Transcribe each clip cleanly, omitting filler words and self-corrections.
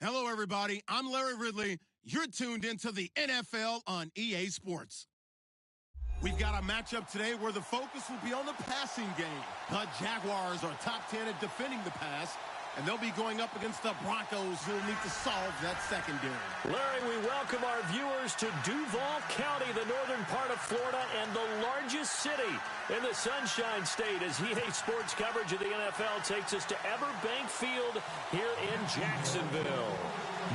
Hello, everybody. I'm Larry Ridley. You're tuned into the NFL on EA Sports. We've got a matchup today where the focus will be on the passing game. The Jaguars are top 10 at defending the pass, and they'll be going up against the Broncos, who will need to solve that secondary. Larry, we welcome our viewers to Duval County, the northern part of Florida, and the largest city in the Sunshine State, as EA Sports coverage of the NFL takes us to Everbank Field here in Jacksonville.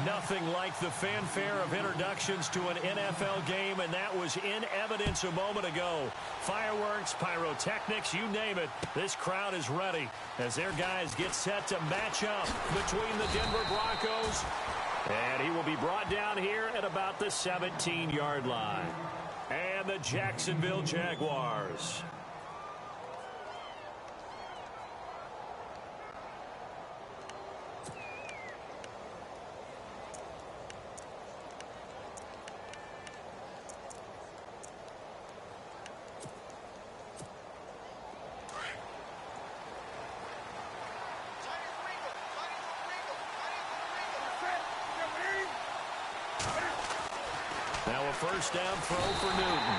Nothing like the fanfare of introductions to an NFL game, and that was in evidence a moment ago. Fireworks, pyrotechnics, you name it. This crowd is ready as their guys get set to match up between the Denver Broncos, and he will be brought down here at about the 17-yard line. And the Jacksonville Jaguars. Now a first down throw for Newton.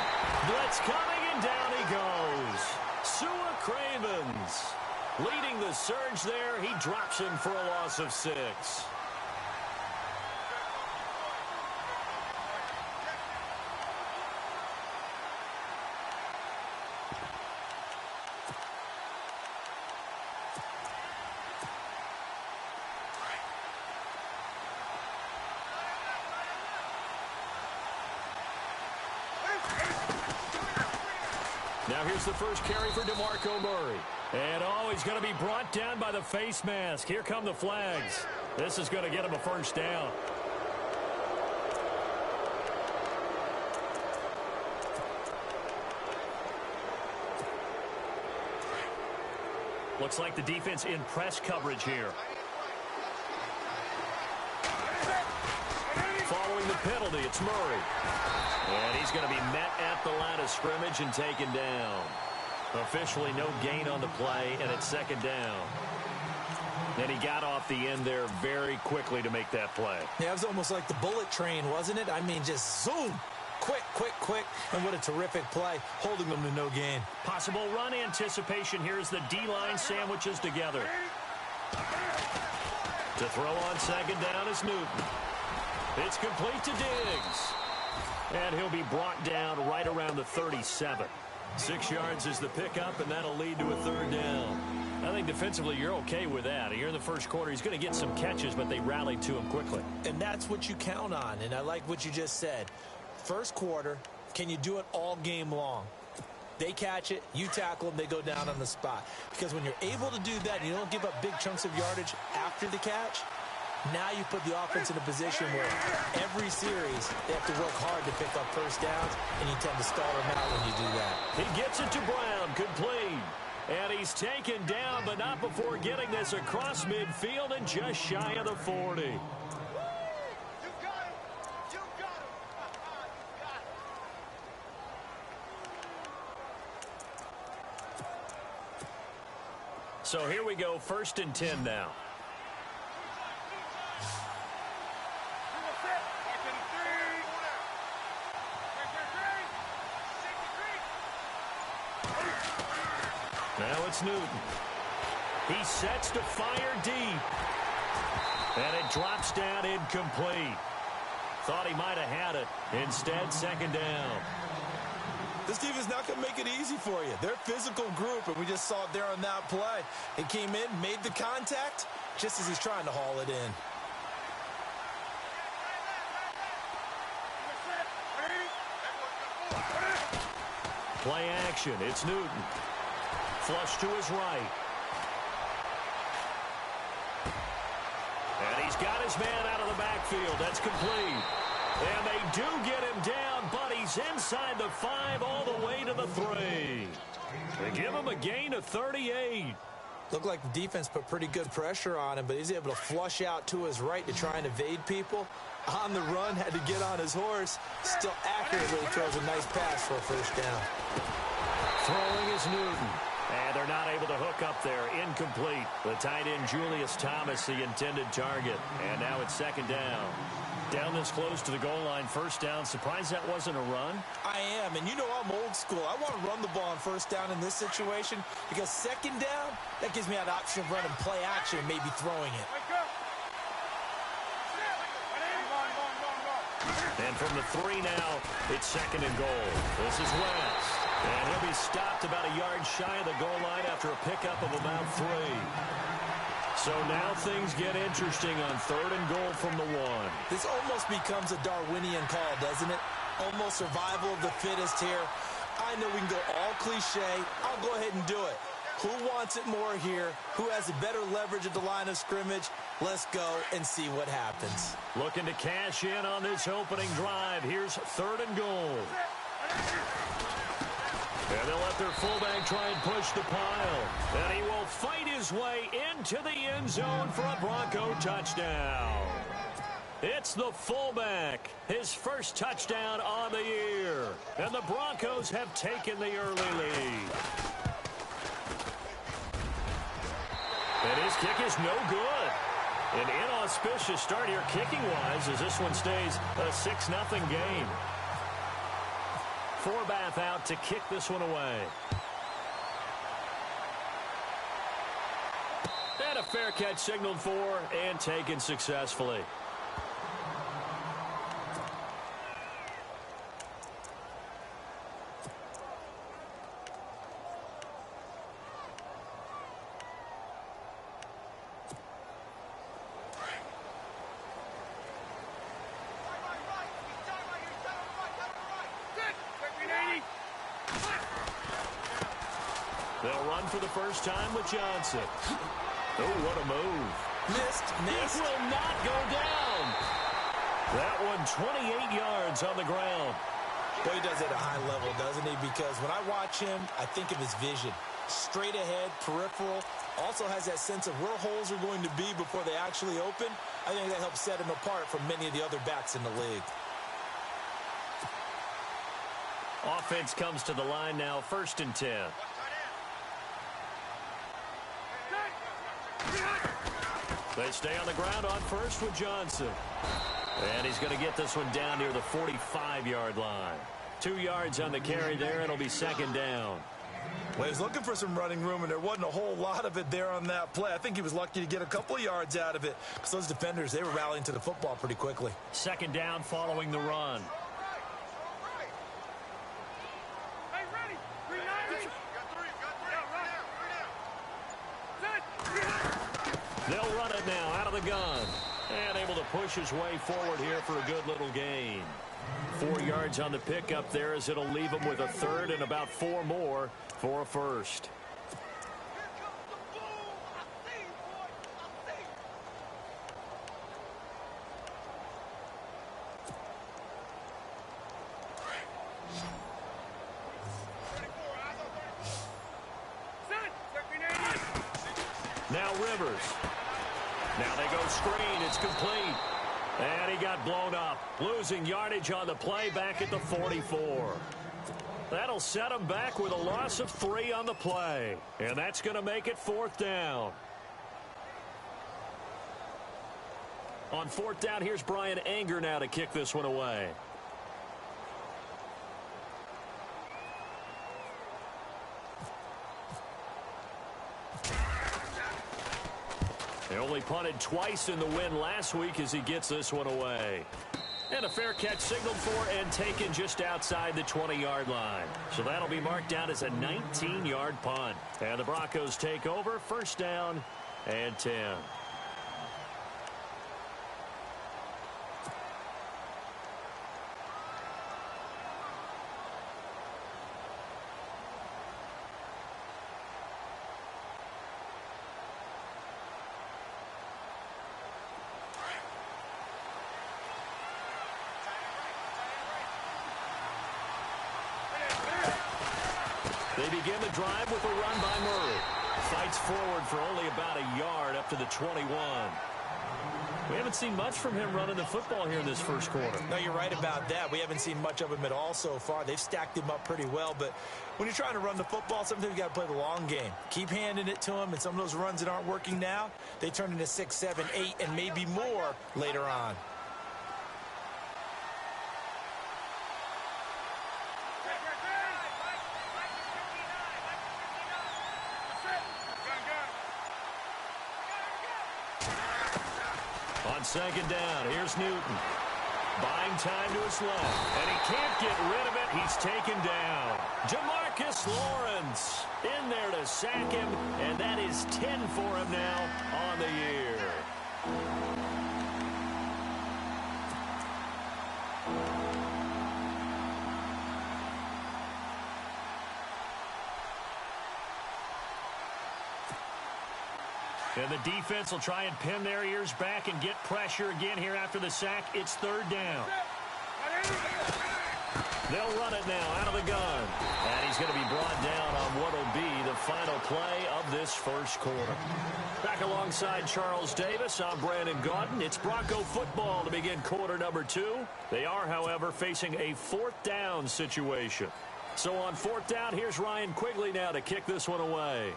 Blitz coming, and down he goes. Sua Cravens leading the surge there. He drops him for a loss of 6. Now here's the first carry for DeMarco Murray. And he's going to be brought down by the face mask. Here come the flags. This is going to get him a first down. Looks like the defense in press coverage here. Following the penalty, it's Murray. And he's going to be met at the line of scrimmage and taken down. Officially no gain on the play, and it's second down. And he got off the end there very quickly to make that play. Yeah, it was almost like the bullet train, wasn't it? I mean, just zoom. Quick, quick, quick. And what a terrific play, holding them to no gain. Possible run anticipation here as the D-line sandwiches together. To throw on second down is Newton. It's complete to Diggs. And he'll be brought down right around the 37. 6 yards is the pickup, and that'll lead to a third down. I think defensively you're okay with that. Here in the first quarter, he's going to get some catches, but they rallied to him quickly. And that's what you count on, and I like what you just said. First quarter, can you do it all game long? They catch it, you tackle them, they go down on the spot. Because when you're able to do that and you don't give up big chunks of yardage after the catch, now you put the offense in a position where every series they have to work hard to pick up first downs, and you tend to stall them out when you do that. He gets it to Brown, complete. And he's taken down, but not before getting this across midfield and just shy of the 40. So here we go, 1st and 10 now. Now it's Newton. He sets to fire deep. And it drops down incomplete. Thought he might have had it. Instead, second down. This defense is not going to make it easy for you. They're a physical group, and we just saw it there on that play. He came in, made the contact, just as he's trying to haul it in. Play action. It's Newton. Flush to his right. And he's got his man out of the backfield. That's complete. And they do get him down, but he's inside the 5 all the way to the 3. They give him a gain of 38. Looked like the defense put pretty good pressure on him, but he's able to flush out to his right to try and evade people. On the run, had to get on his horse. Still accurately throws a nice pass for a first down. Throwing is Newton. And they're not able to hook up there. Incomplete. The tight end, Julius Thomas, the intended target. And now it's second down. Down this close to the goal line, first down. Surprised that wasn't a run? I am, and you know I'm old school. I want to run the ball on first down in this situation because second down, that gives me an option of running play action and maybe throwing it. And from the 3 now, it's second and goal. This is West. And he'll be stopped about a yard shy of the goal line after a pickup of about 3. So now things get interesting on third and goal from the 1. This almost becomes a Darwinian call, doesn't it? Almost survival of the fittest here. I know we can go all cliche. I'll go ahead and do it. Who wants it more here? Who has a better leverage at the line of scrimmage? Let's go and see what happens. Looking to cash in on this opening drive. Here's third and goal. And they'll let their fullback try and push the pile. And he will fight his way into the end zone for a Bronco touchdown. It's the fullback, his first touchdown on the year. And the Broncos have taken the early lead. And his kick is no good. An inauspicious start here kicking-wise as this one stays a 6-0 game. Forbath out to kick this one away. And a fair catch signaled for and taken successfully. They'll run for the first time with Johnson. Oh, what a move. Missed. This will not go down. That one 28 yards on the ground. Well, he does it at a high level, doesn't he? Because when I watch him, I think of his vision. Straight ahead, peripheral. Also has that sense of where holes are going to be before they actually open. I think that helps set him apart from many of the other backs in the league. Offense comes to the line now, 1st and 10. They stay on the ground on first with Johnson. And he's going to get this one down near the 45-yard line. 2 yards on the carry there. It'll be second down. Well, he was looking for some running room, and there wasn't a whole lot of it there on that play. I think he was lucky to get a couple of yards out of it because those defenders, they were rallying to the football pretty quickly. Second down following the run. They'll run it now out of the gun. And able to push his way forward here for a good little gain. 4 yards on the pickup there as it'll leave him with a third and about 4 more for a first. Now Rivers. Now they go screen. It's complete. And he got blown up. Losing yardage on the play back at the 44. That'll set him back with a loss of 3 on the play. And that's going to make it 4th down. On 4th down, here's Brian Anger now to kick this one away. They only punted twice in the win last week as he gets this one away. And a fair catch signaled for and taken just outside the 20-yard line. So that'll be marked down as a 19-yard punt. And the Broncos take over, 1st down and 10. They begin the drive with a run by Murray. Fights forward for only about a yard up to the 21. We haven't seen much from him running the football here in this first quarter. No, you're right about that. We haven't seen much of him at all so far. They've stacked him up pretty well, but when you're trying to run the football, sometimes you got to play the long game. Keep handing it to him, and some of those runs that aren't working now, they turn into 6, 7, 8, and maybe more later on. On second down, here's Newton. Buying time to his left, and he can't get rid of it. He's taken down. Jamarcus Lawrence in there to sack him, and that is 10 for him now on the year. And the defense will try and pin their ears back and get pressure again here after the sack. It's third down. They'll run it now out of the gun. And he's going to be brought down on what will be the final play of this first quarter. Back alongside Charles Davis, I'm Brandon Gaudin. It's Bronco football to begin quarter number 2. They are, however, facing a fourth down situation. So on fourth down, here's Ryan Quigley now to kick this one away.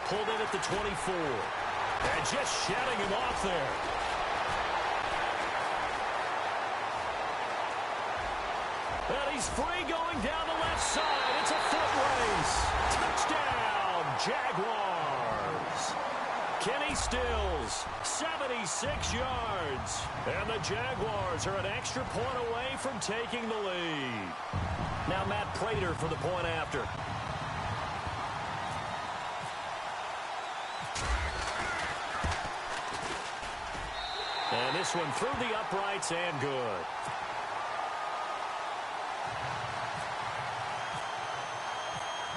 Pulled in at the 24. And just shutting him off there. And he's free going down the left side. It's a foot race. Touchdown, Jaguars. Kenny Stills, 76 yards. And the Jaguars are an extra point away from taking the lead. Now Matt Prater for the point after. And this one through the uprights and good.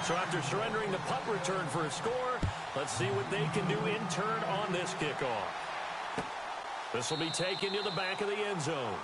So after surrendering the punt return for a score, let's see what they can do in turn on this kickoff. This will be taken to the back of the end zone.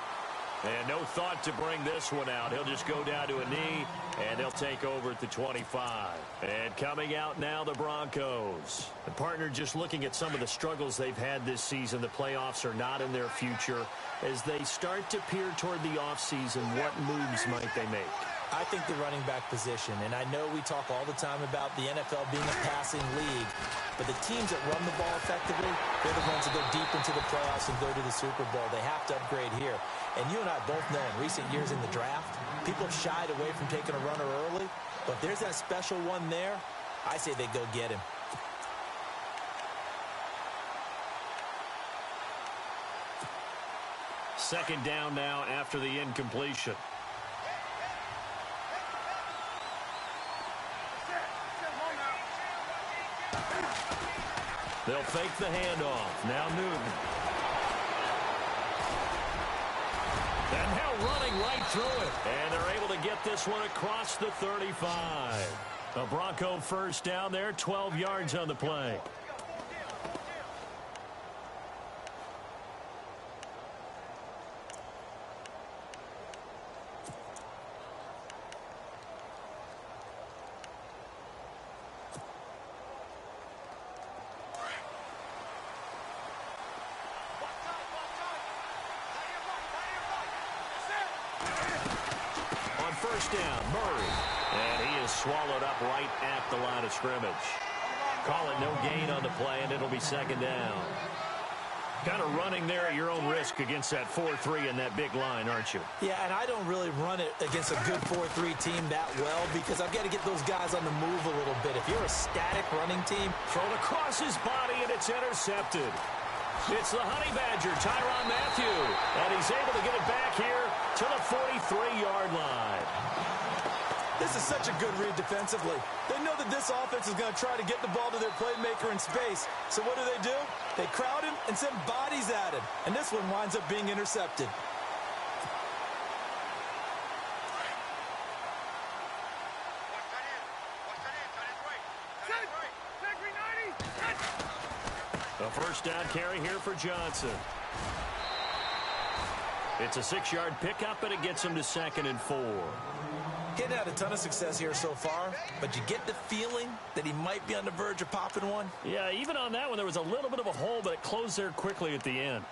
And no thought to bring this one out. He'll just go down to a knee, and they'll take over at the 25. And coming out now, the Broncos. The partner just looking at some of the struggles they've had this season. The playoffs are not in their future. As they start to peer toward the offseason, what moves might they make? I think the running back position, and I know we talk all the time about the NFL being a passing league, but the teams that run the ball effectively, they're the ones that go deep into the playoffs and go to the Super Bowl. They have to upgrade here. And you and I both know in recent years in the draft, people have shied away from taking a runner early, but if there's that special one there, I say they go get him. Second down now after the incompletion. They'll fake the handoff. Now Newton. And now running right through it. And they're able to get this one across the 35. A Bronco first down there, 12 yards on the play. First down, Murray. And he is swallowed up right at the line of scrimmage. Call it no gain on the play, and it'll be second down. Kind of running there at your own risk against that 4-3 and that big line, aren't you? Yeah, and I don't really run it against a good 4-3 team that well because I've got to get those guys on the move a little bit. If you're a static running team, thrown across his body, and it's intercepted. It's the Honey Badger, Tyrann Mathieu, and he's able to get it back here to the 43-yard line. This is such a good read defensively. They know that this offense is going to try to get the ball to their playmaker in space. So what do? They crowd him and send bodies at him. And this one winds up being intercepted. A first down carry here for Johnson. It's a 6-yard pickup, and it gets him to 2nd and 4. Getting had a ton of success here so far, but you get the feeling that he might be on the verge of popping one. Yeah, even on that one, there was a little bit of a hole, but it closed there quickly at the end.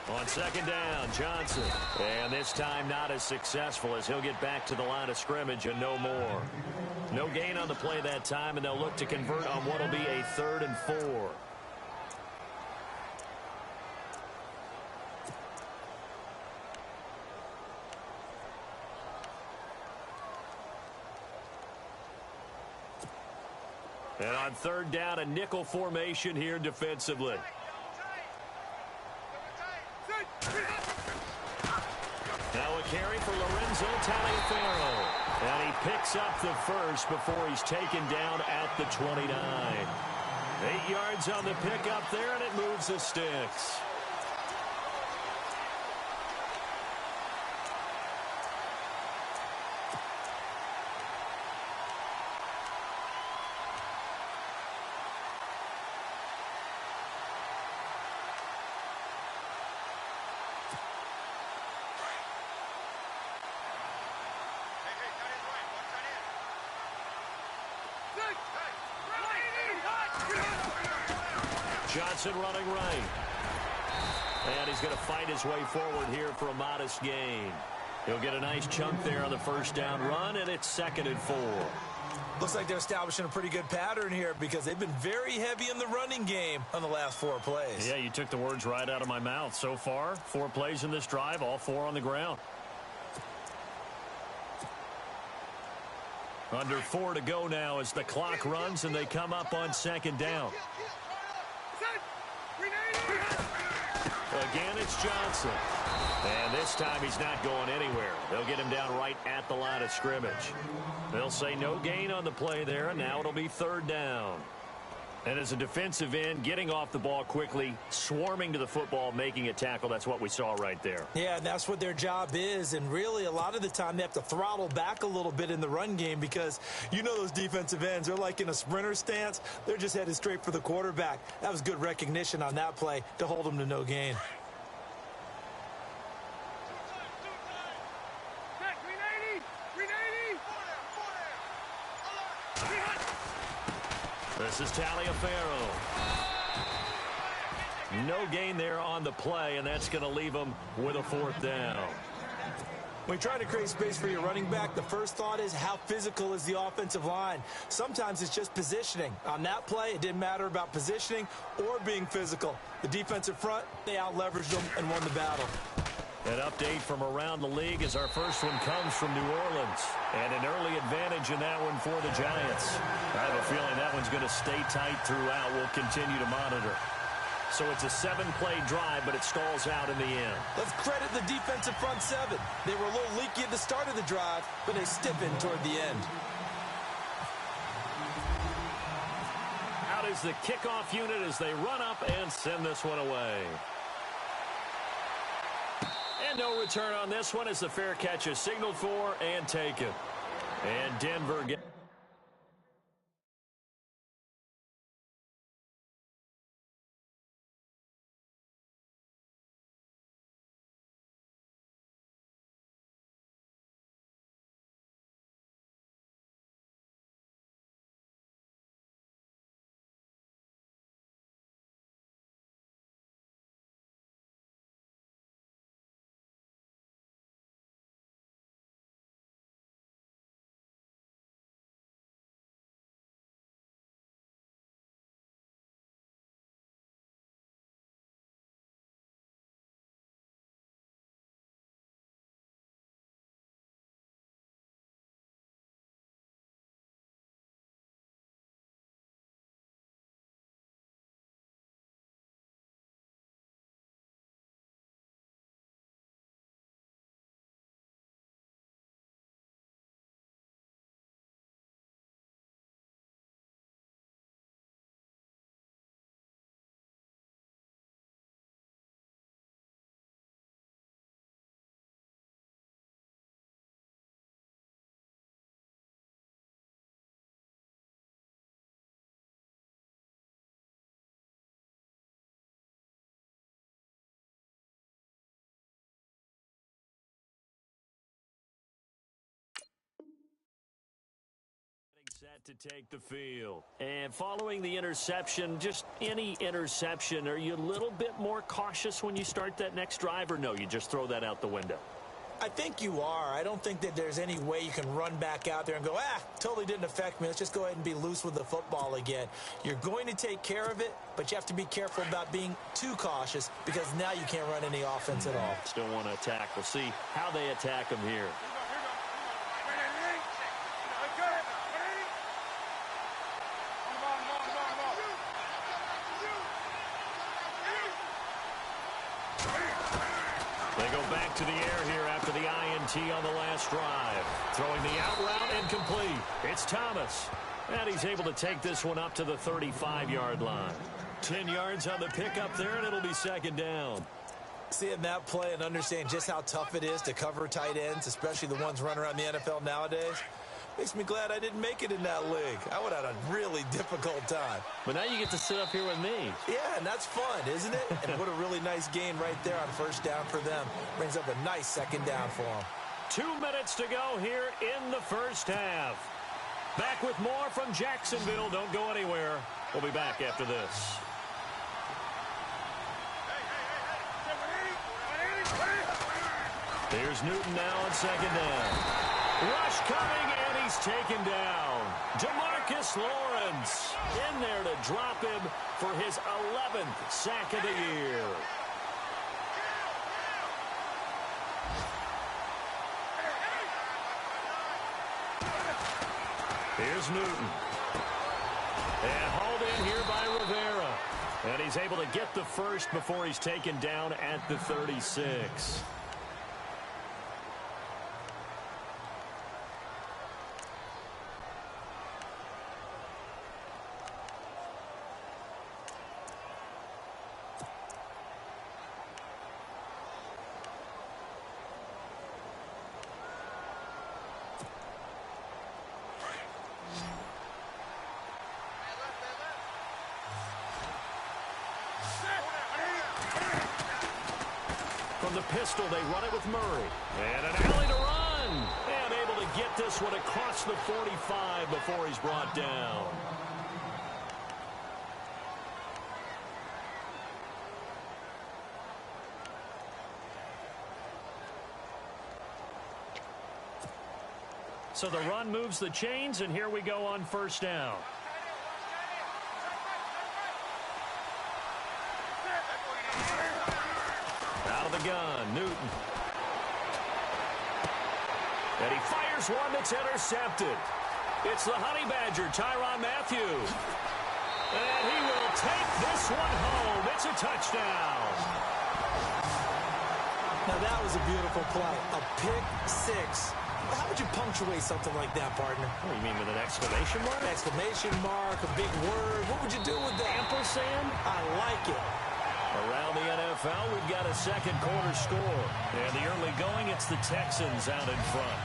On 2nd down, Johnson. And this time not as successful as he'll get back to the line of scrimmage and no more. No gain on the play that time, and they'll look to convert on what will be a 3rd and 4. And on 3rd down, a nickel formation here defensively. Now a carry for Lorenzo Taliaferro. And he picks up the first before he's taken down at the 29. 8 yards on the pickup there, and it moves the sticks. Johnson running right. And he's going to fight his way forward here for a modest gain. He'll get a nice chunk there on the 1st down run, and it's 2nd and 4. Looks like they're establishing a pretty good pattern here because they've been very heavy in the running game on the last 4 plays. Yeah, you took the words right out of my mouth. So far, 4 plays in this drive, all 4 on the ground. Under 4 to go now as the clock runs and they come up on 2nd down. Again, it's Johnson. And this time he's not going anywhere. They'll get him down right at the line of scrimmage. They'll say no gain on the play there, and now it'll be 3rd down. And as a defensive end, getting off the ball quickly, swarming to the football, making a tackle, that's what we saw right there. Yeah, and that's what their job is. And really, a lot of the time, they have to throttle back a little bit in the run game because you know those defensive ends, they're like in a sprinter stance. They're just headed straight for the quarterback. That was good recognition on that play to hold them to no gain. This is Taliaferro. No gain there on the play, and that's going to leave him with a 4th down. When you're trying to create space for your running back, the first thought is how physical is the offensive line. Sometimes it's just positioning. On that play, it didn't matter about positioning or being physical. The defensive front, they out-leveraged them and won the battle. An update from around the league as our first one comes from New Orleans. And an early advantage in that one for the Giants. I have a feeling that one's going to stay tight throughout. We'll continue to monitor. So it's a 7-play drive, but it stalls out in the end. Let's credit the defensive front 7. They were a little leaky at the start of the drive, but they stiffened toward the end. Out is the kickoff unit as they run up and send this one away. And no return on this one as the fair catch is signaled for and taken. And Denver gets set to take the field. And following the interception, just any interception, are you a little bit more cautious when you start that next drive, or no, you just throw that out the window? I think you are. I don't think that there's any way you can run back out there and go, totally didn't affect me. Let's just go ahead and be loose with the football again. You're going to take care of it, but you have to be careful about being too cautious because now you can't run any offense at all. Still want to attack. We'll see how they attack them here. They go back to the air here after the INT on the last drive. Throwing the out route and complete. It's Thomas. And he's able to take this one up to the 35-yard line. 10 yards on the pickup there, and it'll be second down. Seeing that play and understanding just how tough it is to cover tight ends, especially the ones running around the NFL nowadays, makes me glad I didn't make it in that league. I would have had a really difficult time. But now you get to sit up here with me. Yeah, and that's fun, isn't it? And what a really nice gain right there on first down for them. Brings up a nice second down for them. 2 minutes to go here in the first half. Back with more from Jacksonville. Don't go anywhere. We'll be back after this. Here's Newton now on second down. Rush coming, and he's taken down. DeMarcus Lawrence in there to drop him for his 11th sack of the year. Here's Newton. And hauled in here by Rivera. And he's able to get the first before he's taken down at the 36. From the pistol, they run it with Murray. And an alley to run. And able to get this one across the 45 before he's brought down. So the run moves the chains, and here we go on first down. Out of the gun, Newton. And he fires one that's intercepted. It's the Honey Badger, Tyrann Mathieu. And he will take this one home. It's a touchdown. Now that was a beautiful play. A pick six. How would you punctuate something like that, partner? What do you mean, with an exclamation mark? Exclamation mark, a big word. What would you do with that? Ampersand? I like it. Around the NFL, we've got a second quarter score. And the early going, it's the Texans out in front.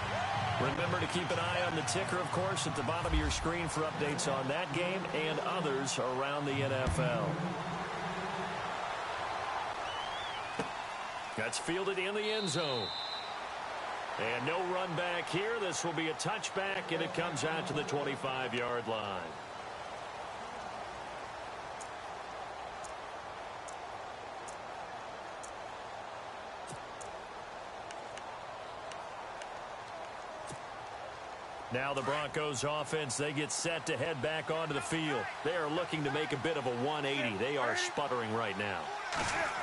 Remember to keep an eye on the ticker, of course, at the bottom of your screen for updates on that game and others around the NFL. That's fielded in the end zone. And no run back here. This will be a touchback, and it comes out to the 25-yard line. Now the Broncos offense, they get set to head back onto the field. They are looking to make a bit of a 180. They are sputtering right now.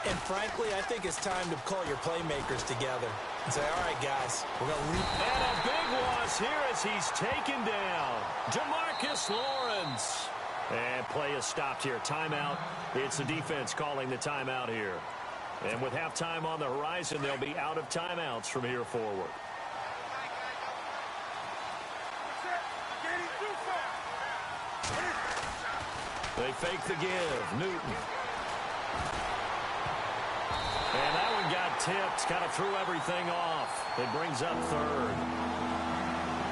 And frankly, I think it's time to call your playmakers together and say, all right, guys, we're going to leave. And a big loss here as he's taken down. DeMarcus Lawrence. And play is stopped here. Timeout. It's the defense calling the timeout here. And with halftime on the horizon, they'll be out of timeouts from here forward. They fake the give. Newton. And that one got tipped. Kind of threw everything off. It brings up third.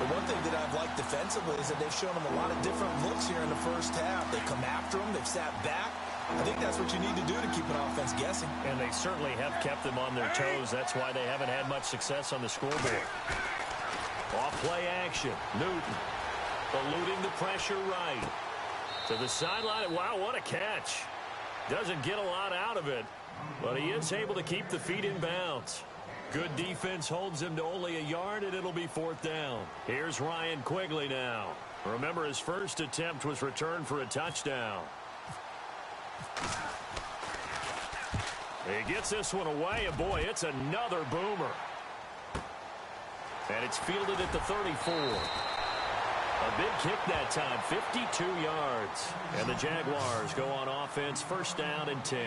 The one thing that I've liked defensively is that they've shown them a lot of different looks here in the first half. They come after them. They've sat back. I think that's what you need to do to keep an offense guessing. And they certainly have kept them on their toes. That's why they haven't had much success on the scoreboard. Off play action. Newton. Eluding the pressure right. To the sideline. Wow, what a catch. Doesn't get a lot out of it, but he is able to keep the feet in bounds. Good defense holds him to only a yard, and it'll be 4th down. Here's Ryan Quigley now. Remember, his first attempt was returned for a touchdown. He gets this one away, and boy, it's another boomer. And it's fielded at the 34. A big kick that time, 52 yards. And the Jaguars go on offense, 1st down and 10.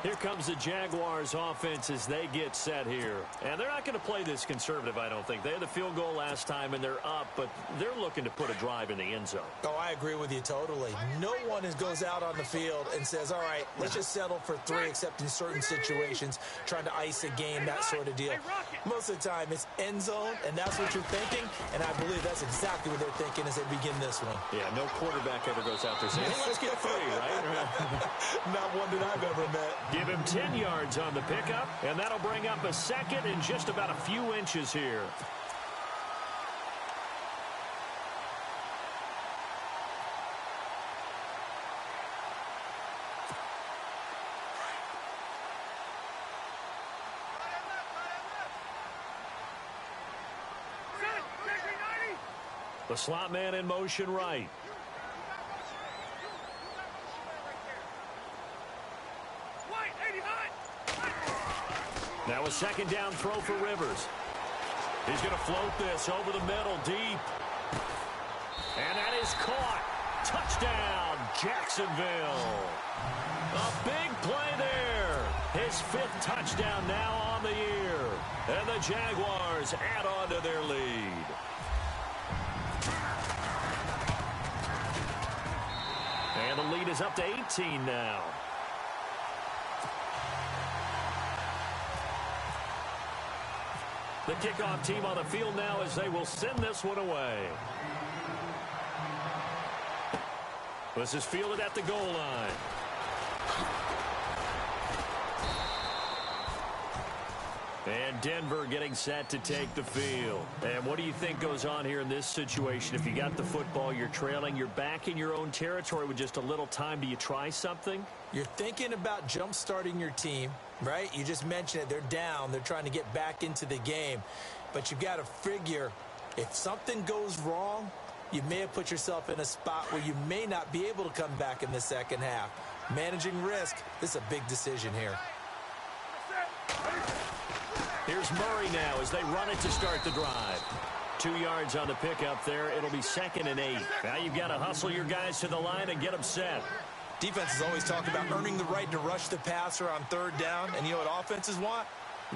Here comes the Jaguars offense as they get set here. And they're not going to play this conservative, I don't think. They had the field goal last time, and they're up, but they're looking to put a drive in the end zone. Oh, I agree with you totally. No one goes out on the field and says, all right, let's just settle for 3, except in certain situations, trying to ice a game, that sort of deal. Most of the time, it's end zone, and that's what you're thinking, and I believe that's exactly what they're thinking as they begin this one. Yeah, no quarterback ever goes out there saying, hey, let's get 3, right? Not one that I've ever met. Give him 10 yards on the pickup, and that'll bring up a 2nd and just about a few inches here. The slot man in motion right. Now a 2nd down throw for Rivers. He's going to float this over the middle deep. And that is caught. Touchdown, Jacksonville. A big play there. His 5th touchdown now on the year. And the Jaguars add on to their lead. And the lead is up to 18 now. The kickoff team on the field now as they will send this one away. This is fielded at the goal line. And Denver getting set to take the field. And what do you think goes on here in this situation? If you got the football, you're trailing, you're back in your own territory with just a little time. Do you try something? You're thinking about jump-starting your team, right? You just mentioned it. They're down. They're trying to get back into the game. But you've got to figure if something goes wrong, you may have put yourself in a spot where you may not be able to come back in the second half. Managing risk, this is a big decision here. Here's Murray now as they run it to start the drive. 2 yards on the pickup there. It'll be 2nd and 8. Now you've got to hustle your guys to the line and get them set. Defenses always talk about earning the right to rush the passer on 3rd down. And you know what offenses want?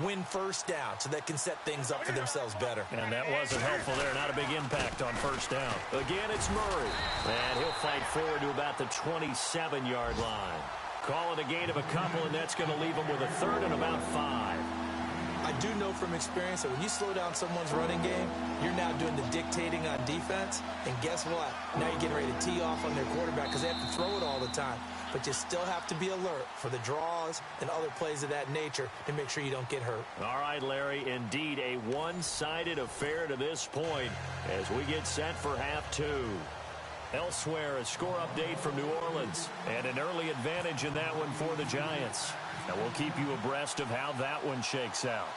Win 1st down so they can set things up for themselves better. And that wasn't helpful there. Not a big impact on 1st down. Again, it's Murray. And he'll fight forward to about the 27-yard line. Call it a gain of a couple, and that's going to leave them with a 3rd and about 5. I do know from experience that when you slow down someone's running game, you're now doing the dictating on defense. And guess what? Now you're getting ready to tee off on their quarterback because they have to throw it all the time. But you still have to be alert for the draws and other plays of that nature to make sure you don't get hurt. All right, Larry, indeed a one-sided affair to this point as we get set for half 2. Elsewhere, a score update from New Orleans and an early advantage in that one for the Giants. And we'll keep you abreast of how that one shakes out.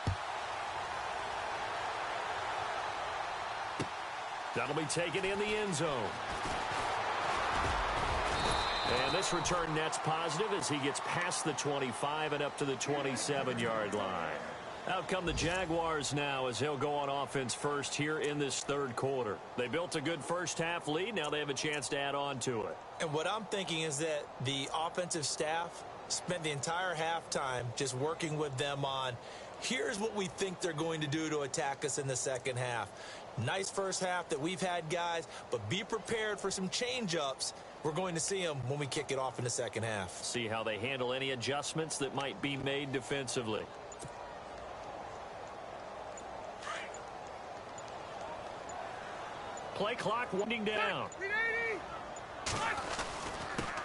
That'll be taken in the end zone. And this return net's positive as he gets past the 25 and up to the 27-yard line. Out come the Jaguars now as he'll go on offense first here in this 3rd quarter. They built a good first-half lead. Now they have a chance to add on to it. And what I'm thinking is that the offensive staff spent the entire halftime just working with them on, here's what we think they're going to do to attack us in the second half. Nice first half that we've had, guys, but be prepared for some change-ups. We're going to see them when we kick it off in the second half. See how they handle any adjustments that might be made defensively. Play clock winding down.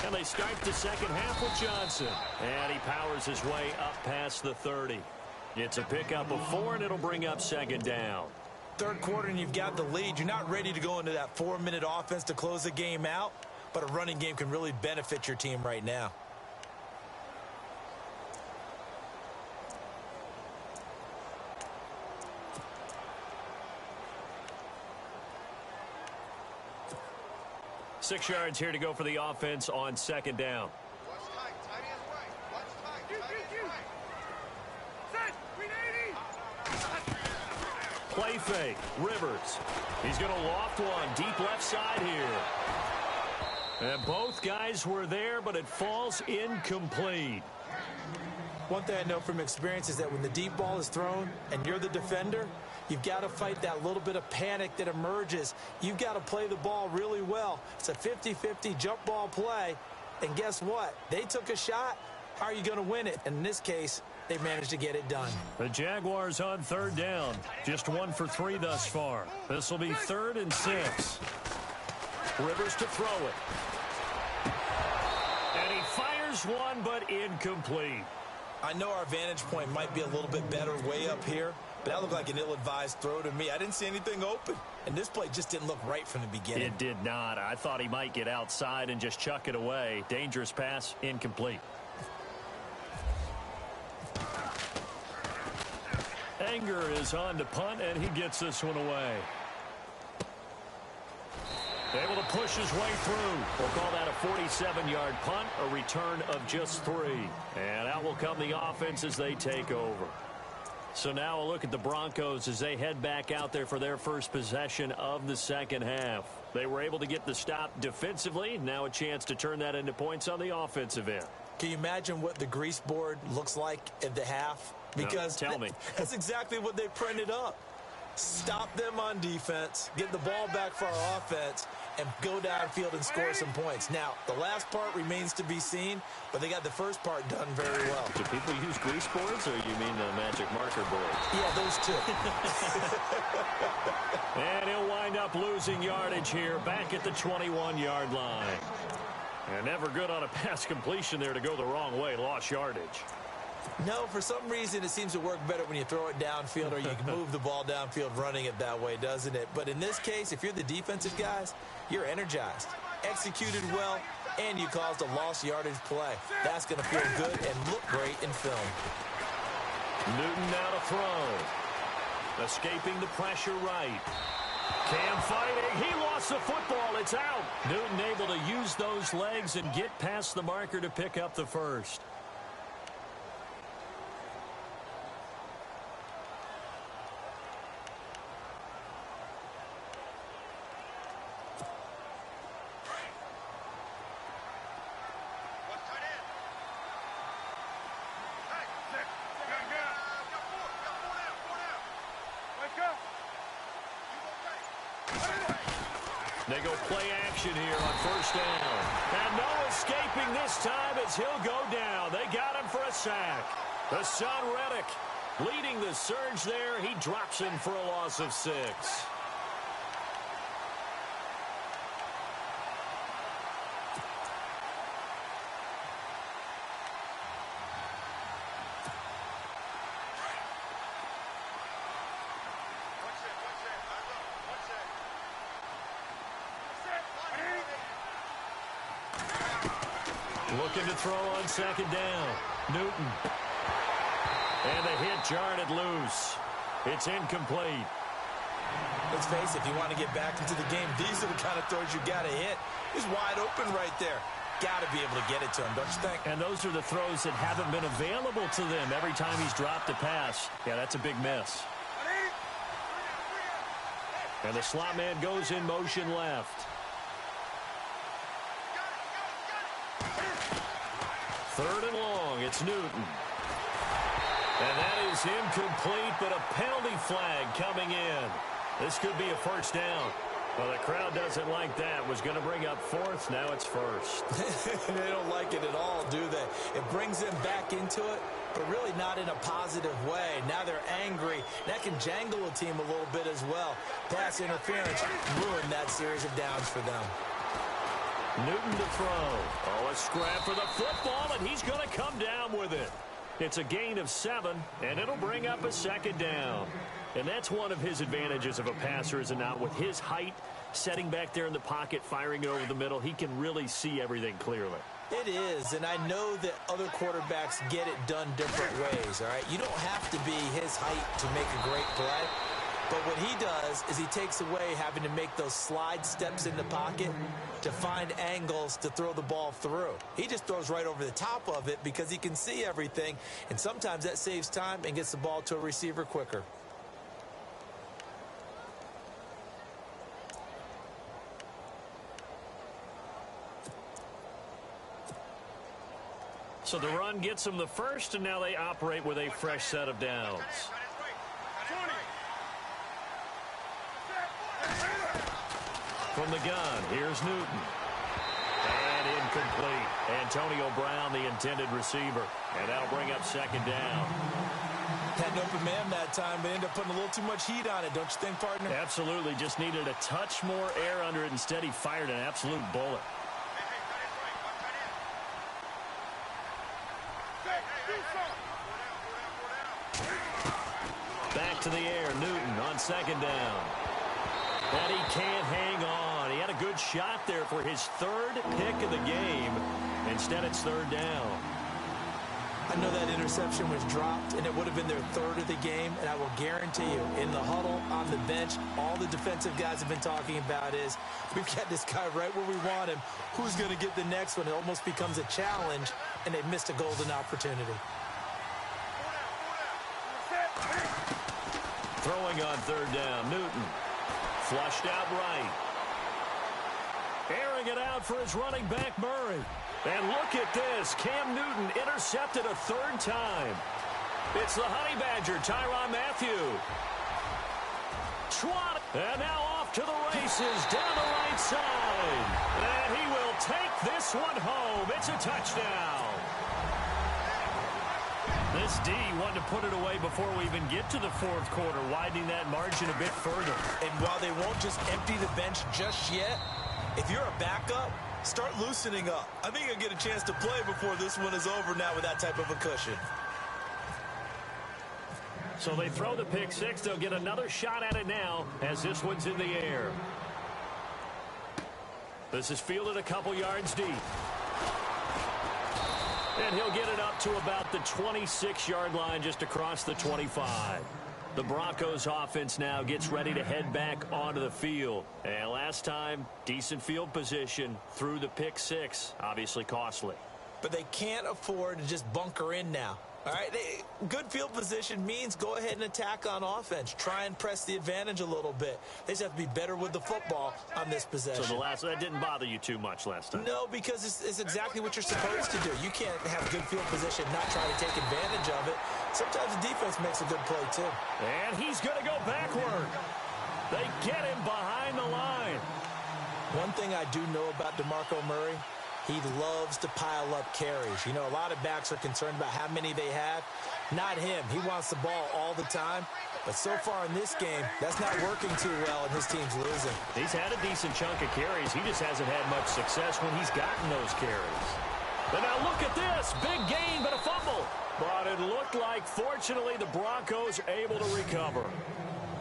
And they start the second half with Johnson. And he powers his way up past the 30. It's a pickup of 4, and it'll bring up 2nd down. Third quarter and you've got the lead. You're not ready to go into that 4-minute offense to close the game out, but a running game can really benefit your team right now. Six yards here to go for the offense on second down. Play fake. Rivers. He's going to loft one. Deep left side here. And both guys were there, but it falls incomplete. One thing I know from experience is that when the deep ball is thrown and you're the defender, you've got to fight that little bit of panic that emerges. You've got to play the ball really well. It's a 50-50 jump ball play. And guess what? They took a shot. How are you going to win it? And in this case, they managed to get it done. The Jaguars on third down. Just 1 for 3 thus far. This will be 3rd and 6. Rivers to throw it. And he fires one, but incomplete. I know our vantage point might be a little bit better way up here, but that looked like an ill-advised throw to me. I didn't see anything open, and this play just didn't look right from the beginning. It did not. I thought he might get outside and just chuck it away. Dangerous pass, incomplete. Anger is on to punt, and he gets this one away. Able to push his way through. We'll call that a 47-yard punt, a return of just 3. And out will come the offense as they take over. So now a look at the Broncos as they head back out there for their first possession of the second half. They were able to get the stop defensively. Now a chance to turn that into points on the offensive end. Can you imagine what the grease board looks like at the half? Because no, tell me. That's exactly what they printed up. Stop them on defense, get the ball back for our offense, and go downfield and score some points. Now, the last part remains to be seen, but they got the first part done very well. Do people use grease boards, or you mean the magic marker board? Yeah, those two. And he'll wind up losing yardage here back at the 21-yard line. And never good on a pass completion there to go the wrong way. Lost yardage. No, for some reason it seems to work better when you throw it downfield or you can move the ball downfield running it that way, doesn't it? But in this case, if you're the defensive guys, you're energized, executed well, and you caused a lost yardage play. That's going to feel good and look great in film. Newton now to throw. Escaping the pressure right. Cam fighting. He lost the football. It's out. Newton able to use those legs and get past the marker to pick up the first. They go play action here on first down. And no escaping this time as he'll go down. They got him for a sack. The son Reddick leading the surge there. He drops him for a loss of 6. Looking to throw on second down. Newton. And the hit jarred it loose. It's incomplete. Let's face it, if you want to get back into the game, these are the kind of throws you got to hit. He's wide open right there. Got to be able to get it to him, don't you think? And those are the throws that haven't been available to them every time he's dropped a pass. Yeah, that's a big miss. And the slot man goes in motion left. Third and long, it's Newton. And that is incomplete, but a penalty flag coming in. This could be a first down. Well, the crowd doesn't like that. Was going to bring up fourth, now it's first. They don't like it at all, do they? It brings them back into it, but really not in a positive way. Now they're angry. That can jangle a team a little bit as well. Pass interference ruined that series of downs for them. Newton to throw. Oh, a scrap for the football, and he's going to come down with it. It's a gain of 7, and it'll bring up a second down. And that's one of his advantages of a passer, is it not? With his height, setting back there in the pocket, firing it over the middle, he can really see everything clearly. It is, and I know that other quarterbacks get it done different ways, all right? You don't have to be his height to make a great play. But what he does is he takes away having to make those slide steps in the pocket to find angles to throw the ball through. He just throws right over the top of it because he can see everything, and sometimes that saves time and gets the ball to a receiver quicker. So the run gets them the first, and now they operate with a fresh set of downs. From the gun, here's Newton. And incomplete. Antonio Brown, the intended receiver. And that'll bring up second down. Had an open man that time, but ended up putting a little too much heat on it, don't you think, partner? Absolutely. Just needed a touch more air under it. Instead, he fired an absolute bullet. Back to the air, Newton on second down. And he can't hang on. He had a good shot there for his third pick of the game. Instead, it's third down. I know that interception was dropped, and it would have been their third of the game, and I will guarantee you, in the huddle, on the bench, all the defensive guys have been talking about is, we've got this guy right where we want him. Who's going to get the next one? It almost becomes a challenge, and they've missed a golden opportunity. Throwing on third down, Newton. Flushed out right. Airing it out for his running back, Murray. And look at this. Cam Newton intercepted a third time. It's the Honey Badger, Tyrann Mathieu. And now off to the races down the right side. And he will take this one home. It's a touchdown. This D wanted to put it away before we even get to the fourth quarter, widening that margin a bit further. And while they won't just empty the bench just yet, if you're a backup, start loosening up. I think you'll get a chance to play before this one is over now with that type of a cushion. So they throw the pick six. They'll get another shot at it now as this one's in the air. This is fielded a couple yards deep. And he'll get it up to about the 26-yard line, just across the 25. The Broncos offense now gets ready to head back onto the field. And last time, decent field position through the pick six. Obviously costly. But they can't afford to just bunker in now. All right, good field position means go ahead and attack on offense. Try and press the advantage a little bit. They just have to be better with the football on this possession. So that didn't bother you too much last time? No, because it's exactly what you're supposed to do. You can't have good field position, not try to take advantage of it. Sometimes the defense makes a good play, too. And he's going to go backward. They get him behind the line. One thing I do know about DeMarco Murray, he loves to pile up carries. You know, a lot of backs are concerned about how many they have. Not him. He wants the ball all the time. But so far in this game, that's not working too well, and his team's losing. He's had a decent chunk of carries. He just hasn't had much success when he's gotten those carries. But now look at this. Big gain, but a fumble. But it looked like, fortunately, the Broncos are able to recover.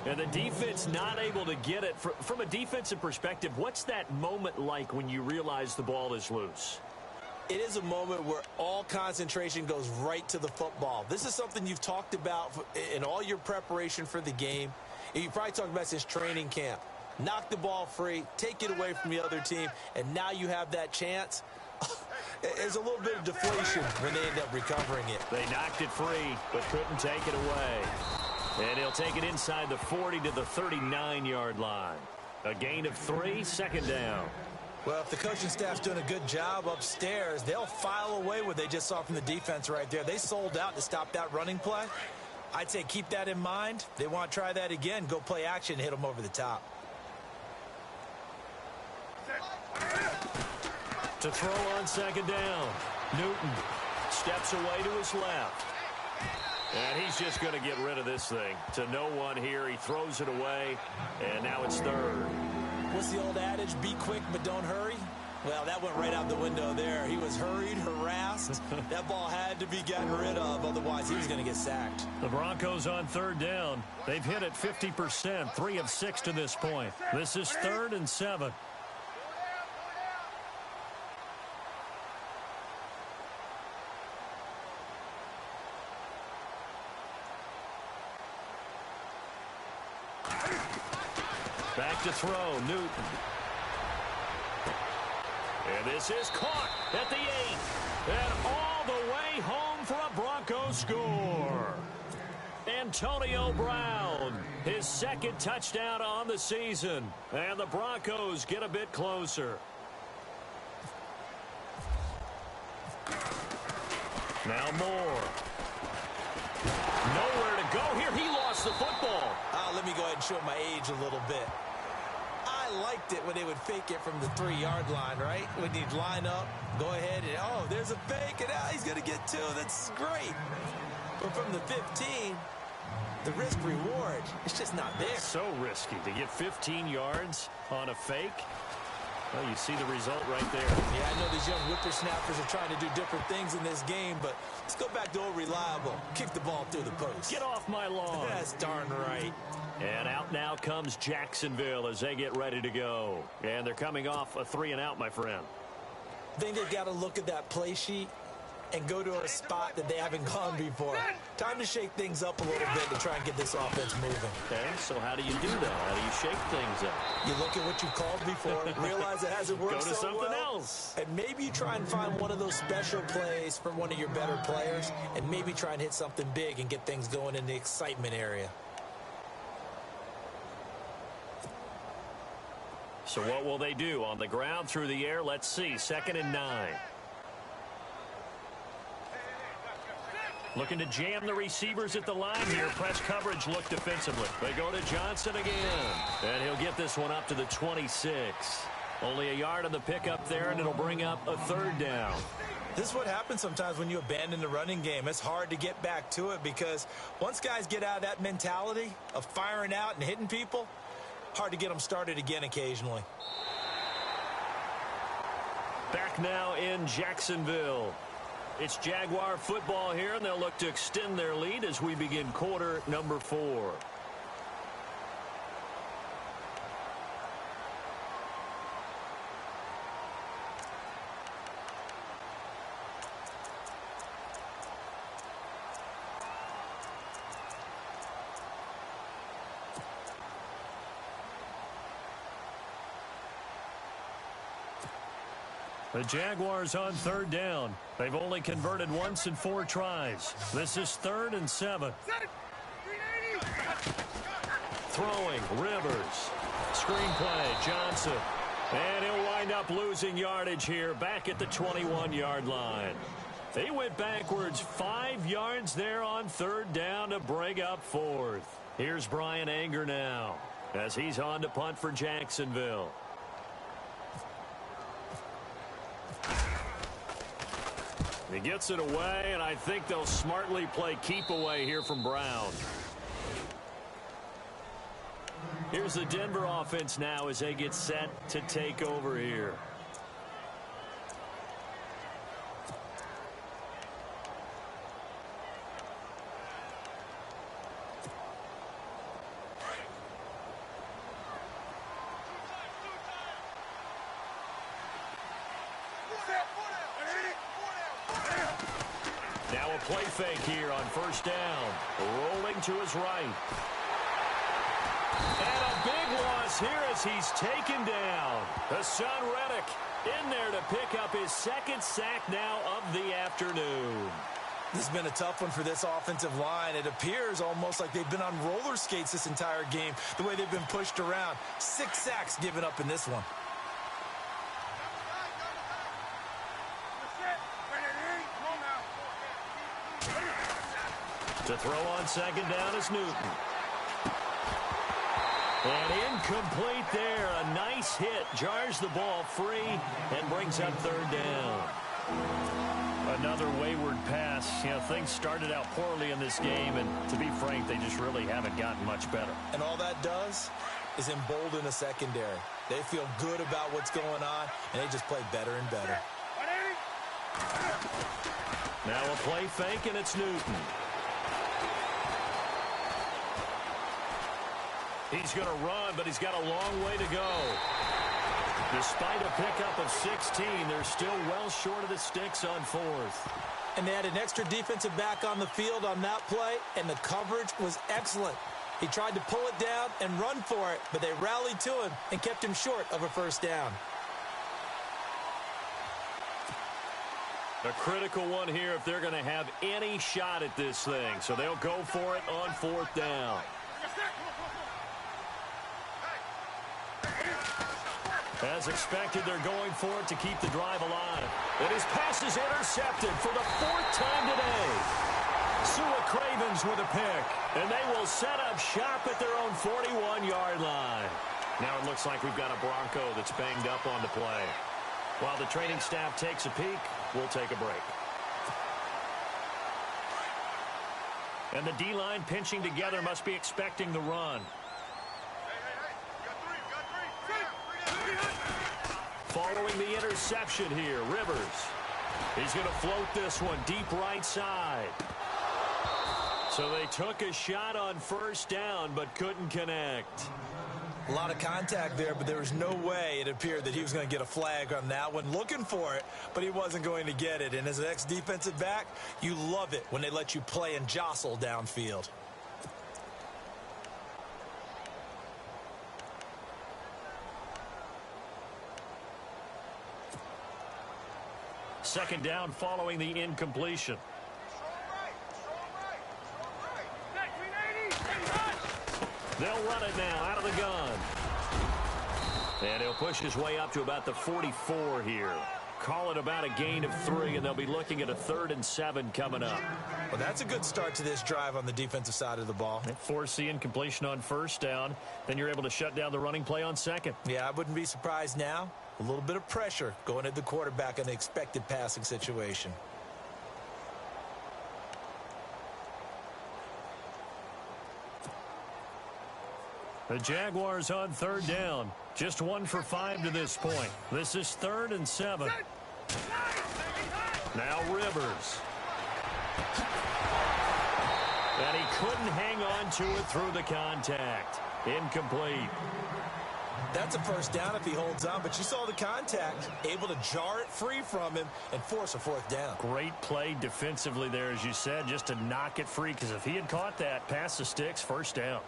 And the defense not able to get it. From a defensive perspective, what's that moment like when you realize the ball is loose? It is a moment where all concentration goes right to the football. This is something you've talked about in all your preparation for the game. You probably talked about since training camp. Knock the ball free, take it away from the other team, and now you have that chance. There's a little bit of deflation when they end up recovering it. They knocked it free, but couldn't take it away. And he'll take it inside the 40 to the 39-yard line. A gain of 3, second down. Well, if the coaching staff's doing a good job upstairs, they'll file away what they just saw from the defense right there. They sold out to stop that running play. I'd say keep that in mind. They want to try that again. Go play action, hit them over the top. To throw on second down, Newton steps away to his left. And he's just going to get rid of this thing. To no one here. He throws it away, and now it's third. What's the old adage? Be quick, but don't hurry. Well, that went right out the window there. He was hurried, harassed. That ball had to be gotten rid of, otherwise he was going to get sacked. The Broncos on third down. They've hit it 50%, 3 of 6 to this point. This is 3rd and 7. Back to throw, Newton. And this is caught at the 8. And all the way home for a Broncos score. Antonio Brown, his 2nd touchdown on the season. And the Broncos get a bit closer. Now Moore. Nowhere to go here. He lost the football. Let me go ahead and show my age a little bit. I liked it when they would fake it from the 3-yard line, right? When you'd line up, go ahead, and, oh, there's a fake, and he's going to get 2. That's great. But from the 15, the risk-reward, it's just not there. So risky to get 15 yards on a fake. Well, you see the result right there. Yeah, I know these young whippersnappers are trying to do different things in this game, but let's go back to old reliable. Kick the ball through the post. Get off my lawn. That's darn right. And out now comes Jacksonville as they get ready to go. And they're coming off a 3-and-out, my friend. I think they've got to look at that play sheet and go to a spot that they haven't gone before. Time to shake things up a little bit to try and get this offense moving. Okay, so how do you do that? How do you shake things up? You look at what you called before, realize it hasn't worked Go to so something well, else. and maybe you try and find one of those special plays from one of your better players, and maybe try and hit something big and get things going in the excitement area. So what will they do? On the ground, through the air? Let's see. 2nd and 9. Looking to jam the receivers at the line here. Press coverage look defensively. They go to Johnson again. And he'll get this one up to the 26. Only a yard on the pickup there, and it'll bring up a 3rd down. This is what happens sometimes when you abandon the running game. It's hard to get back to it because once guys get out of that mentality of firing out and hitting people, hard to get them started again occasionally. Back now in Jacksonville. It's Jaguar football here, and they'll look to extend their lead as we begin quarter number 4. The Jaguars on 3rd down. They've only converted once in 4 tries. This is 3rd and 7. Throwing, Rivers. Screenplay, Johnson. And he'll wind up losing yardage here back at the 21-yard line. They went backwards 5 yards there on 3rd down to bring up 4th. Here's Brian Anger now as he's on to punt for Jacksonville. He gets it away, and I think they'll smartly play keep away here from Brown. Here's the Denver offense now as they get set to take over here. Now a play fake here on 1st down. Rolling to his right. And a big loss here as he's taken down. Hassan Reddick in there to pick up his 2nd sack now of the afternoon. This has been a tough one for this offensive line. It appears almost like they've been on roller skates this entire game, the way they've been pushed around. 6 sacks given up in this one. To throw on 2nd down is Newton. And incomplete there. A nice hit. Jars the ball free and brings up 3rd down. Another wayward pass. You know, things started out poorly in this game, and to be frank, they just really haven't gotten much better. And all that does is embolden a secondary. They feel good about what's going on, and they just play better and better. Now a play fake, and it's Newton. He's going to run, but he's got a long way to go. Despite a pickup of 16, they're still well short of the sticks on fourth. And they had an extra defensive back on the field on that play, and the coverage was excellent. He tried to pull it down and run for it, but they rallied to him and kept him short of a first down. A critical one here if they're going to have any shot at this thing. So they'll go for it on fourth down. As expected, they're going for it to keep the drive alive. And his pass is intercepted for the fourth time today. Sua Cravens with a pick. And they will set up shop at their own 41-yard line. Now it looks like we've got a Bronco that's banged up on the play. While the training staff takes a peek, we'll take a break. And the D-line pinching together must be expecting the run. Following the interception here, Rivers. He's going to float this one deep right side. So they took a shot on first down but couldn't connect. A lot of contact there, but there was no way it appeared that he was going to get a flag on that one. Looking for it, but he wasn't going to get it. And as an ex-defensive back, you love it when they let you play and jostle downfield. Second down following the incompletion. They'll run it now out of the gun. And he'll push his way up to about the 44 here. Call it about a gain of 3, and they'll be looking at a 3rd and 7 coming up. Well, that's a good start to this drive on the defensive side of the ball. Force the incompletion on first down. Then you're able to shut down the running play on second. Yeah, I wouldn't be surprised now. A little bit of pressure going at the quarterback in the expected passing situation. The Jaguars on 3rd down. Just 1 for 5 to this point. This is 3rd and 7. Now Rivers. And he couldn't hang on to it through the contact. Incomplete. That's a first down if he holds on, but you saw the contact, able to jar it free from him and force a 4th down. Great play defensively there, as you said, just to knock it free, because if he had caught that, past the sticks, first down.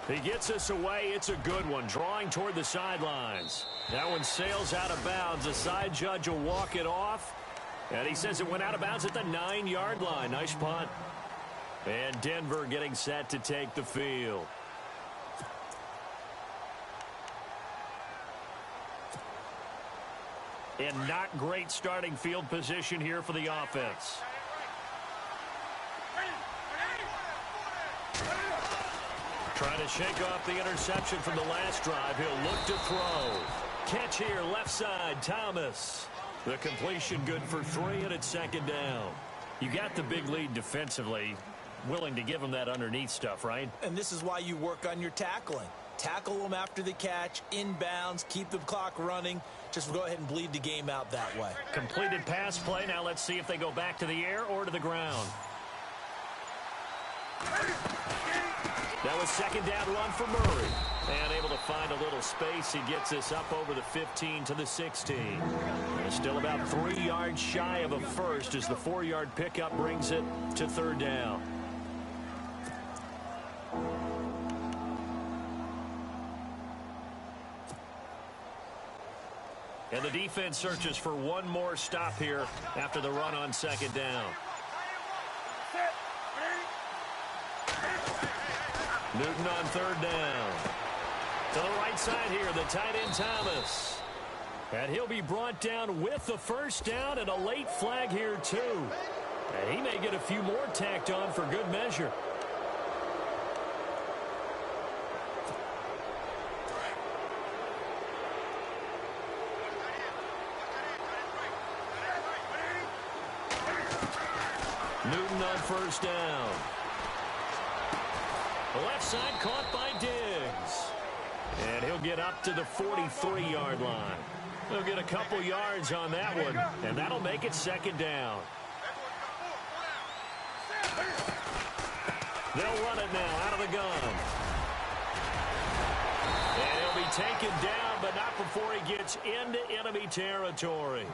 He gets us away. It's a good one, drawing toward the sidelines. That one sails out of bounds. The side judge will walk it off, and he says it went out of bounds at the 9-yard line. Nice punt. And Denver getting set to take the field. And not great starting field position here for the offense. Trying to shake off the interception from the last drive. He'll look to throw. Catch here, left side, Thomas. The completion good for 3, and it's 2nd down. You got the big lead defensively. Willing to give him that underneath stuff, right? And this is why you work on your tackling. Tackle them after the catch, inbounds, keep the clock running. Just go ahead and bleed the game out that way. Completed pass play. Now let's see if they go back to the air or to the ground. That was 2nd down run for Murray. And able to find a little space. He gets us up over the 15 to the 16. Still about 3 yards shy of a first as the 4-yard pickup brings it to 3rd down. And the defense searches for one more stop here after the run on 2nd down. Newton on 3rd down. To the right side here, the tight end Thomas. And he'll be brought down with the first down and a late flag here too. And he may get a few more tacked on for good measure. Newton on first down. The left side caught by Diggs. And he'll get up to the 43-yard line. He'll get a couple yards on that one, and that'll make it second down. They'll run it now out of the gun. And he'll be taken down, but not before he gets into enemy territory.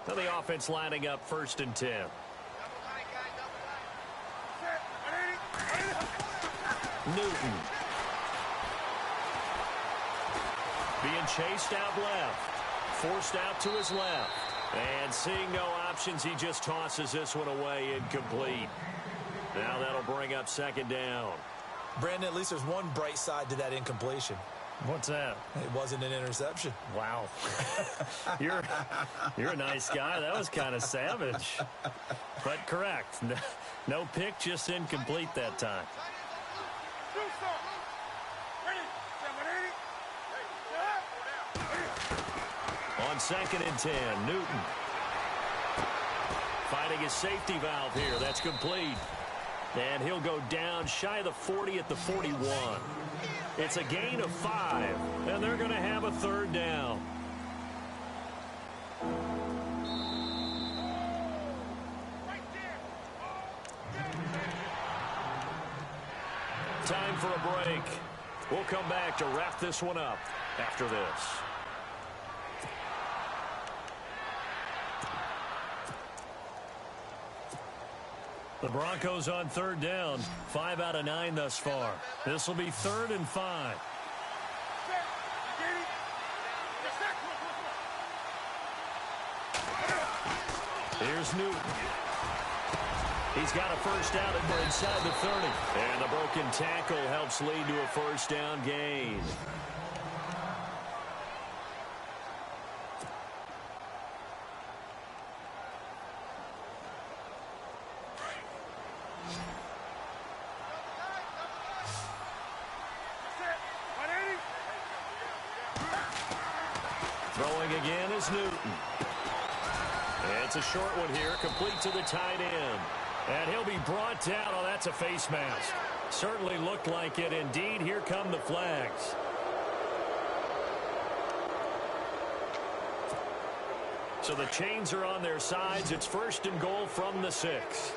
So the offense lining up 1st and 10. Newton. Being chased out left. Forced out to his left. And seeing no options, he just tosses this one away incomplete. Now that'll bring up 2nd down. Brandon, at least there's one bright side to that incompletion. What's that? It wasn't an interception. Wow. You're a nice guy. That was kind of savage. But correct. No pick, just incomplete that time. On 2nd and 10, Newton. Finding his safety valve here. That's complete. And he'll go down shy of the 40 at the 41. It's a gain of 5, and they're going to have a 3rd down. Time for a break. We'll come back to wrap this one up after this. The Broncos on 3rd down. 5 out of 9 thus far. This will be 3rd and 5. Here's Newton. He's got a first down and we're inside the 30. And the broken tackle helps lead to a first down gain. Throwing again is Newton. And it's a short one here, complete to the tight end. And he'll be brought down. Oh, that's a face mask. Certainly looked like it. Indeed, here come the flags. So the chains are on their sides. It's 1st and goal from the 6.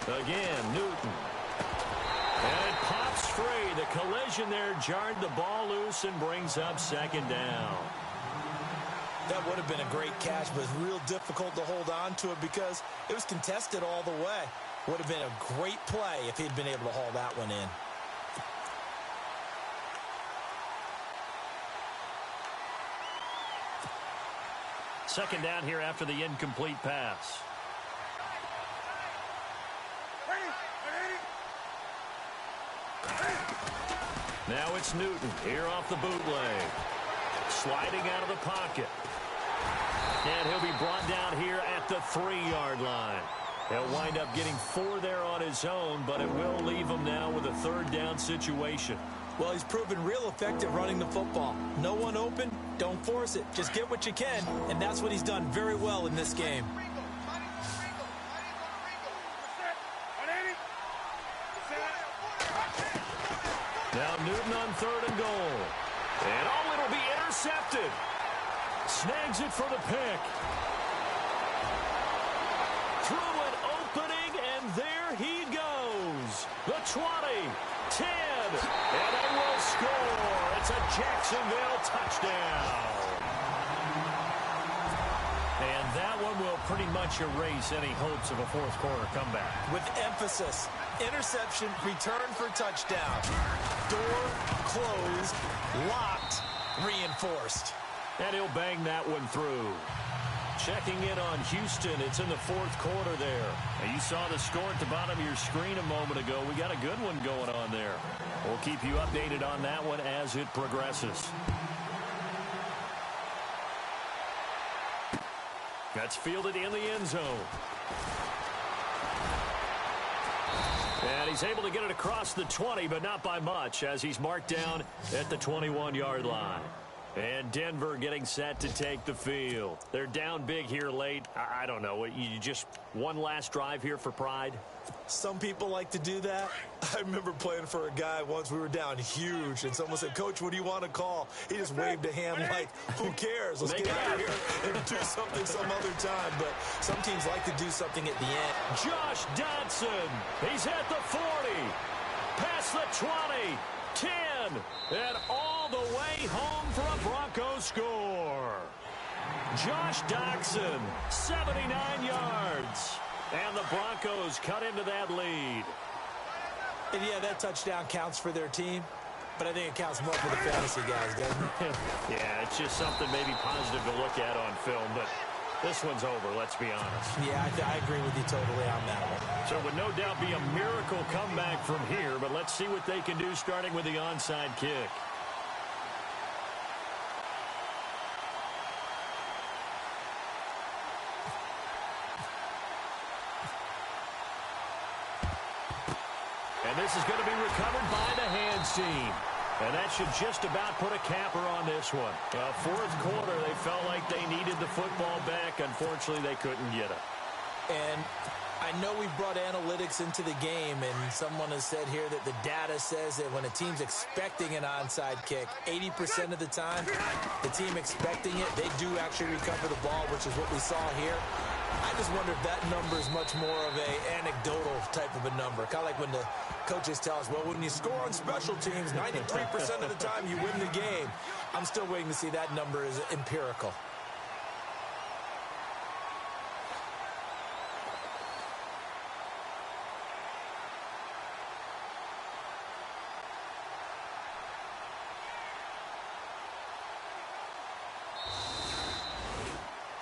Again, Newton. And it pops free. The collision there jarred the ball loose and brings up 2nd down. That would have been a great catch, but it's real difficult to hold on to it because it was contested all the way. Would have been a great play if he'd been able to haul that one in. Second down here after the incomplete pass. Now it's Newton here off the bootleg. Sliding out of the pocket. And he'll be brought down here at the 3-yard line. He'll wind up getting 4 there on his own, but it will leave him now with a 3rd down situation. Well, he's proven real effective running the football. No one open, don't force it. Just get what you can, and that's what he's done very well in this game. Now Newton on 3rd and goal. And oh, it'll be intercepted. Snags it for the pick. Through an opening, and there he goes. The 20, 10, and they will score. It's a Jacksonville touchdown. And that one will pretty much erase any hopes of a 4th quarter comeback. With emphasis, interception, return for touchdown. Door closed, locked, reinforced. And he'll bang that one through. Checking in on Houston. It's in the 4th quarter there. And you saw the score at the bottom of your screen a moment ago. We got a good one going on there. We'll keep you updated on that one as it progresses. That's fielded in the end zone. And he's able to get it across the 20, but not by much, as he's marked down at the 21-yard line. And Denver getting set to take the field. They're down big here late. I don't know. You just one last drive here for pride? Some people like to do that. I remember playing for a guy once. We were down huge, and someone said, "Coach, what do you want to call?" He just waved a hand like, who cares? Let's get out of here and do something some other time. But some teams like to do something at the end. Josh Dodson. He's at the 40. Past the 20. 10. And all the way home for a Broncos score. Josh Dodson, 79 yards. And the Broncos cut into that lead. And yeah, that touchdown counts for their team, but I think it counts more for the fantasy guys, doesn't it? Yeah, it's just something maybe positive to look at on film, but this one's over, let's be honest. Yeah, I agree with you totally on that one. So it would no doubt be a miracle comeback from here, but let's see what they can do starting with the onside kick. And this is going to be recovered by the hands team. And that should just about put a capper on this one. Fourth quarter, they felt like they needed the football back. Unfortunately, they couldn't get it. And I know we brought analytics into the game, and someone has said here that the data says that when a team's expecting an onside kick, 80% of the time, the team expecting it, they do actually recover the ball, which is what we saw here. I just wonder if that number is much more of a anecdotal type of a number. Kind of like when the coaches tell us, well, when you score on special teams, 93% of the time you win the game. I'm still waiting to see that number is empirical.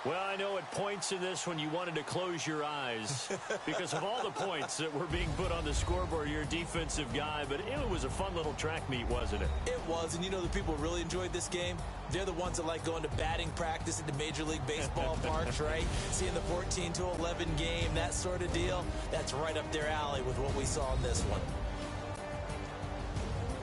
Well, I know at points in this one you wanted to close your eyes because of all the points that were being put on the scoreboard. You're a defensive guy, but it was a fun little track meet, wasn't it? It was, and you know the people who really enjoyed this game? They're the ones that like going to batting practice at the Major League Baseball parks, right? Seeing the 14-11 game, that sort of deal. That's right up their alley with what we saw in this one.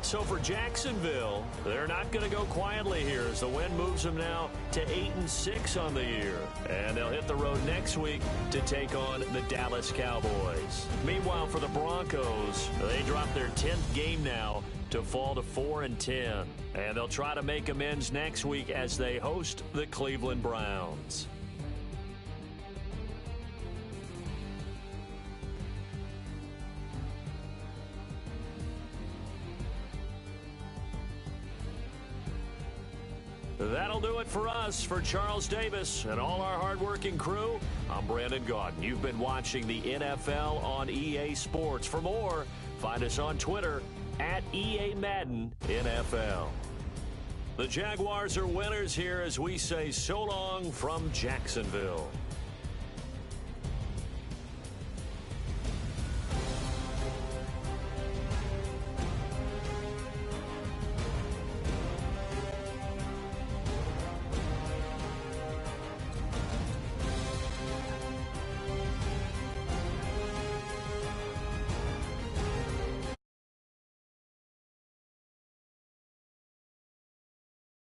So for Jacksonville, they're not going to go quietly here as the win moves them now to 8-6 on the year. And they'll hit the road next week to take on the Dallas Cowboys. Meanwhile, for the Broncos, they drop their 10th game now to fall to 4-10. And they'll try to make amends next week as they host the Cleveland Browns. That'll do it for us. For Charles Davis and all our hardworking crew, I'm Brandon Gaudin. You've been watching the NFL on EA Sports. For more, find us on Twitter at EA Madden NFL. The Jaguars are winners here as we say so long from Jacksonville.